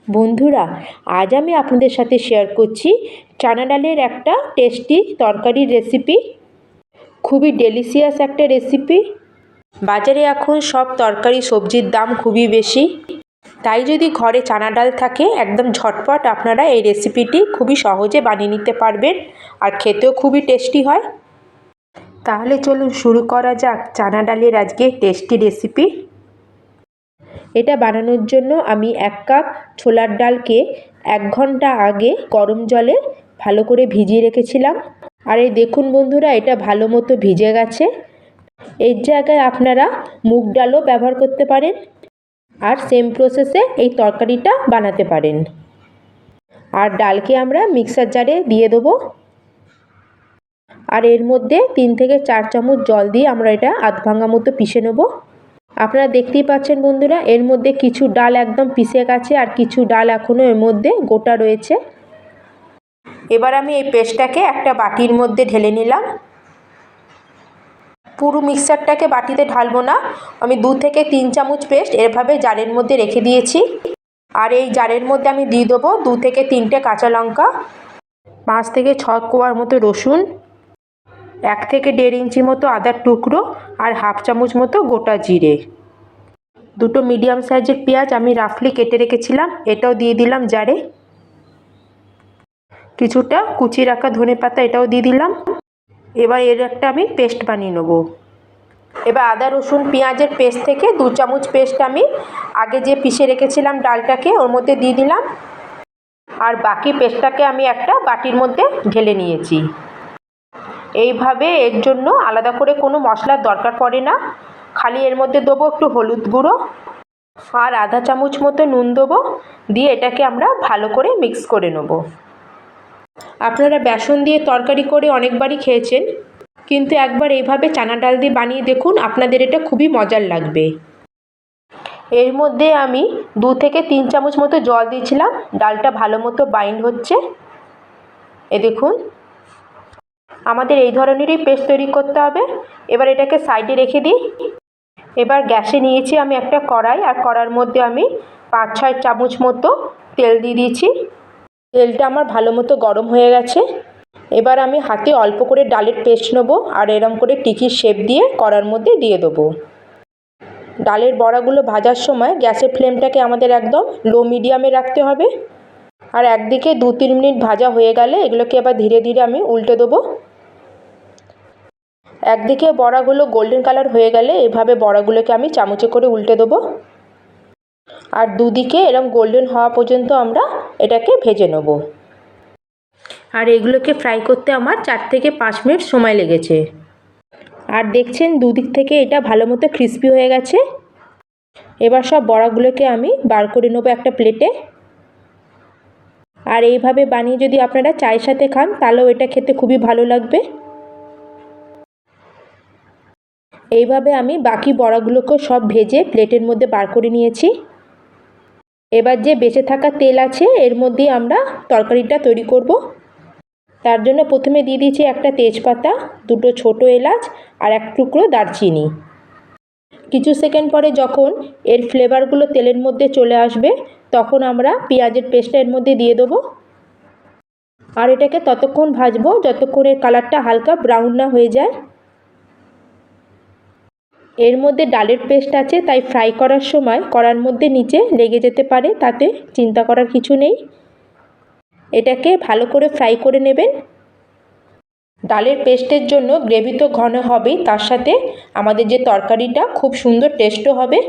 বন্ধুরা, আজ আমি আপনাদের সাথে শেয়ার করছি চানা ডালের একটা টেস্টি তরকারির রেসিপি। খুবই ডেলিশিয়াস একটা রেসিপি। বাজারে এখন সব তরকারি সবজির দাম খুবই বেশি, তাই যদি ঘরে চানা ডাল থাকে একদম ঝটপট আপনারা এই রেসিপিটি খুবই সহজে বানিয়ে নিতে পারবেন, আর খেতেও খুবই টেস্টি হয়। তাহলে চলুন শুরু করা যাক চানা ডালের আজকে টেস্টি রেসিপি। এটা বানানোর জন্য আমি 1 কাপ ছোলার ডালকে 1 ঘন্টা আগে গরম জলে ভালো করে ভিজিয়ে রেখেছিলাম। আর এই দেখুন বন্ধুরা, এটা ভালো মতো ভিজে গেছে। এর জায়গায় আপনারা মুগ ডালও ব্যবহার করতে পারেন, আর সেম প্রসেসে এই তরকারিটা বানাতে পারেন। আর ডালকে আমরা মিক্সার জারে দিয়ে দেবো, আর এর মধ্যে 3 থেকে 4 চামচ জল দিয়ে আমরা এটা আধ ভাঙা মতো পিষে নেব। আপনারা দেখতেই পাচ্ছেন বন্ধুরা, এর মধ্যে কিছু ডাল একদম পিষে গেছে আর কিছু ডাল এখনও এর মধ্যে গোটা রয়েছে। এবার আমি এই পেস্টটাকে একটা বাটির মধ্যে ঢেলে নিলাম। পুরো মিক্সারটাকে বাটিতে ঢালবো না, আমি 2 থেকে 3 চামচ পেস্ট এভাবে জারের মধ্যে রেখে দিয়েছি। আর এই জারের মধ্যে আমি দিয়ে দেবো 2 থেকে 3টে কাঁচা লঙ্কা, 5 থেকে 6 কোয়ার মতো রসুন, 1 থেকে 1.5 ইঞ্চি মতো আদার টুকরো, আর হাফ চামচ মতো গোটা জিরে। 2টো মিডিয়াম সাইজের পেঁয়াজ আমি রাফলি কেটে রেখেছিলাম, এটাও দিয়ে দিলাম জারে। কিছুটা কুচিয়ে রাখা ধনেপাতা, এটাও দিয়ে দিলাম। এবার এর একটা আমি পেস্ট বানিয়ে নেব। এবার আদা রসুন পেঁয়াজের পেস্ট থেকে 2 চামচ পেস্ট আমি আগে যে পিষে রেখেছিলাম ডালটাকে ওর মধ্যে দিয়ে দিলাম। আর বাকি পেস্টটাকে আমি একটা বাটির মধ্যে ঢেলে নিয়েছি। এইভাবে এর জন্য আলাদা করে কোনো মশলার দরকার পড়ে না, খালি এর মধ্যে দেবো একটু হলুদ গুঁড়ো আর আধা চামচ মতো নুন দেবো, দিয়ে এটাকে আমরা ভালো করে মিক্স করে নেব। আপনারা বেসন দিয়ে তরকারি করে অনেকবারই খেয়েছেন, কিন্তু একবার এইভাবে চানা ডাল দিয়ে বানিয়ে দেখুন, আপনাদের এটা খুবই মজার লাগবে। এর মধ্যে আমি 2 থেকে 3 চামচ মতো জল দিয়েছিলাম, ডালটা ভালো মতো বাইন্ড হচ্ছে। এ দেখুন, আমাদের এই ধরনেরই পেস্ট তৈরি করতে হবে। এবার এটাকে সাইডে রেখে দিই। এবার গ্যাসে নিয়েছি আমি একটা কড়াই, আর কড়ার মধ্যে আমি 5-6 চামচ মতো তেল দিয়ে দিয়েছি। তেলটা আমার ভালো মতো গরম হয়ে গেছে। এবার আমি হাতে অল্প করে ডালের পেস্ট নেব, আর এরম করে টিকির শেপ দিয়ে কড়ার মধ্যে দিয়ে দেবো। ডালের বড়াগুলো ভাজার সময় গ্যাসের ফ্লেমটাকে আমাদের একদম লো মিডিয়ামে রাখতে হবে। আর একদিকে 2-3 মিনিট ভাজা হয়ে গেলে এগুলোকে আবার ধীরে ধীরে আমি উল্টে দেবো। একদিকে বড়াগুলো গোল্ডেন কালার হয়ে গেলে এভাবে বড়াগুলোকে আমি চামচে করে উল্টে দেবো, আর দুদিকে এরম গোল্ডেন হওয়া পর্যন্ত আমরা এটাকে ভেজে নেব। আর এগুলোকে ফ্রাই করতে আমার 4 থেকে 5 মিনিট সময় লেগেছে। আর দেখছেন দুদিক থেকে এটা ভালো মতো ক্রিস্পি হয়ে গেছে। এবার সব বড়াগুলোকে আমি বার করে নেবো একটা প্লেটে। আর এইভাবে বানিয়ে যদি আপনারা চায়ের সাথে খান তাহলেও এটা খেতে খুবই ভালো লাগবে। এইভাবে আমি বাকি বড়াগুলোকেও সব ভেজে প্লেটের মধ্যে বার করে নিয়েছি। এবার যে বেঁচে থাকা তেল আছে এর মধ্যেই আমরা তরকারিটা তৈরি করব। তার জন্য প্রথমে দিয়ে দিয়েছি একটা তেজপাতা, 2টো ছোটো এলাচ আর 1 টুকরো দারচিনি। কিছু সেকেন্ড পরে যখন এর ফ্লেভারগুলো তেলের মধ্যে চলে আসবে তখন আমরা পেঁয়াজের পেস্টটা এর মধ্যে দিয়ে দেবো। আর এটাকে ততক্ষণ ভাজবো যতক্ষণ এর কালারটা হালকা ব্রাউন না হয়ে যায়। এর মধ্যে ডালের পেস্ট আছে, তাই ফ্রাই করার সময় কড়ার মধ্যে নিচে লেগে যেতে পারে, তাতে চিন্তা করার কিছু নেই। এটাকে ভালো করে ফ্রাই করে নেবেন। ডালের পেস্টের জন্য গ্রেভি তো ঘন হবেই, তার সাথে আমাদের যে তরকারিটা খুব সুন্দর টেস্টও হবে।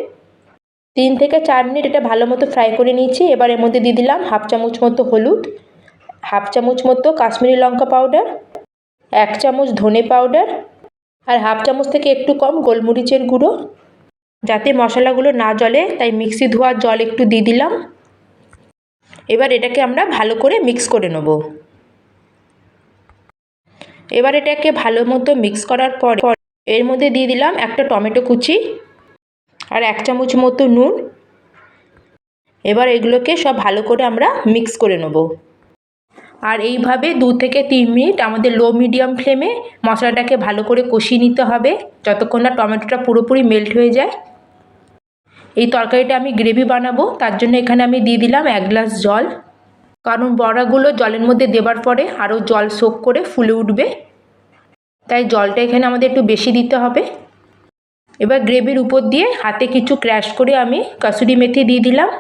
3 থেকে 4 মিনিট এটা ভালো মতো ফ্রাই করে নিয়েছি। এবার এর মধ্যে দিয়ে দিলাম হাফ চামচ মতো হলুদ, হাফ চামচ মতো কাশ্মীরি লঙ্কা পাউডার, 1 চামচ ধনে পাউডার, আর হাফ চামচ থেকে একটু কম গোলমরিচের গুঁড়ো। যাতে মশলাগুলো না জ্বলে তাই মিক্সি ধোয়ার জল একটু দিয়ে দিলাম। এবার এটাকে আমরা ভালো করে মিক্স করে নেব। এবার এটাকে ভালো মতো মিক্স করার পর এর মধ্যে দিয়ে দিলাম একটা টমেটো কুচি আর 1 চামচ মতো নুন। এবার এগুলোকে সব ভালো করে আমরা মিক্স করে নেব। আর এইভাবে 2 থেকে 3 মিনিট আমাদের লো মিডিয়াম ফ্লেমে মশলাটাকে ভালো করে কষিয়ে নিতে হবে যতক্ষণ না টমেটোটা পুরোপুরি মেল্ট হয়ে যায়। এই তরকারিটা আমি গ্রেভি বানাবো, তার জন্য এখানে আমি দিয়ে দিলাম 1 গ্লাস জল, কারণ বড়াগুলো জলের মধ্যে দেওয়ার পরে আরও জল সোক করে ফুলে উঠবে, তাই জলটা এখানে আমাদের একটু বেশি দিতে হবে। এবার গ্রেভির উপর দিয়ে হাতে কিছু ক্র্যাশ করে আমি কাসুরি মেথি দিয়ে দিলাম।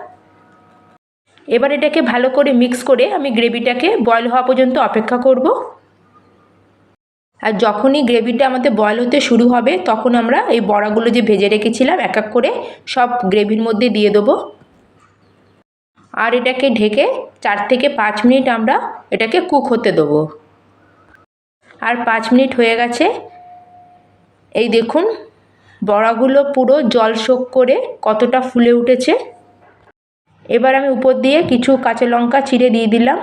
এবার এটাকে ভালো করে মিক্স করে আমি গ্রেভিটাকে বয়েল হওয়া পর্যন্ত অপেক্ষা করব। আর যখনই গ্রেভিটা আমাদের বয়েল হতে শুরু হবে তখন আমরা এই বড়াগুলো যে ভেজে রেখেছিলাম এক এক করে সব গ্রেভির মধ্যে দিয়ে দেবো। আর এটাকে ঢেকে 4 থেকে 5 মিনিট আমরা এটাকে কুক হতে দেবো। আর 5 মিনিট হয়ে গেছে, এই দেখুন বড়াগুলো পুরো জল শোক করে কতটা ফুলে উঠেছে। এবার আমি উপর দিয়ে কিছু কাঁচা লঙ্কা চিড়ে দিয়ে দিলাম,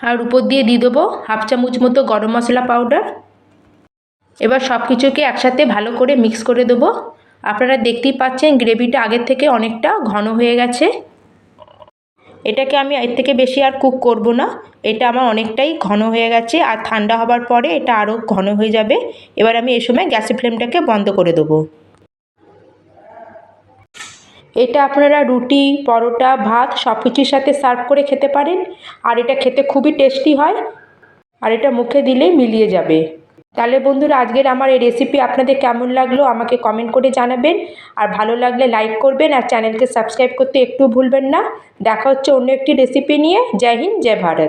আর উপর দিয়ে দিয়ে দেবো 1/2 চামচ মতো গরম মশলা পাউডার। এবার সব কিছুকে একসাথে ভালো করে মিক্স করে দেবো। আপনারা দেখতেই পাচ্ছেন গ্রেভিটা আগের থেকে অনেকটা ঘন হয়ে গেছে। এটাকে আমি এর থেকে বেশি আর কুক করব না, এটা আমার অনেকটাই ঘন হয়ে গেছে, আর ঠান্ডা হবার পরে এটা আরও ঘন হয়ে যাবে। এবার আমি এই সময় গ্যাসের ফ্লেমটাকে বন্ধ করে দেবো। এটা আপনারা রুটি, পরোটা, ভাত সব কিছুর সাথে সার্ভ করে খেতে পারেন, আর এটা খেতে খুবই টেস্টি হয়, আর এটা মুখে দিলেই মিলিয়ে যাবে। তাহলে বন্ধুরা আজকের আমার এই রেসিপি আপনাদের কেমন লাগলো আমাকে কমেন্ট করে জানাবেন, আর ভালো লাগলে লাইক করবেন, আর চ্যানেলকে সাবস্ক্রাইব করতে একটু ভুলবেন না। দেখা হচ্ছে অন্য একটি রেসিপি নিয়ে। জয় হিন্দ, জয় ভারত।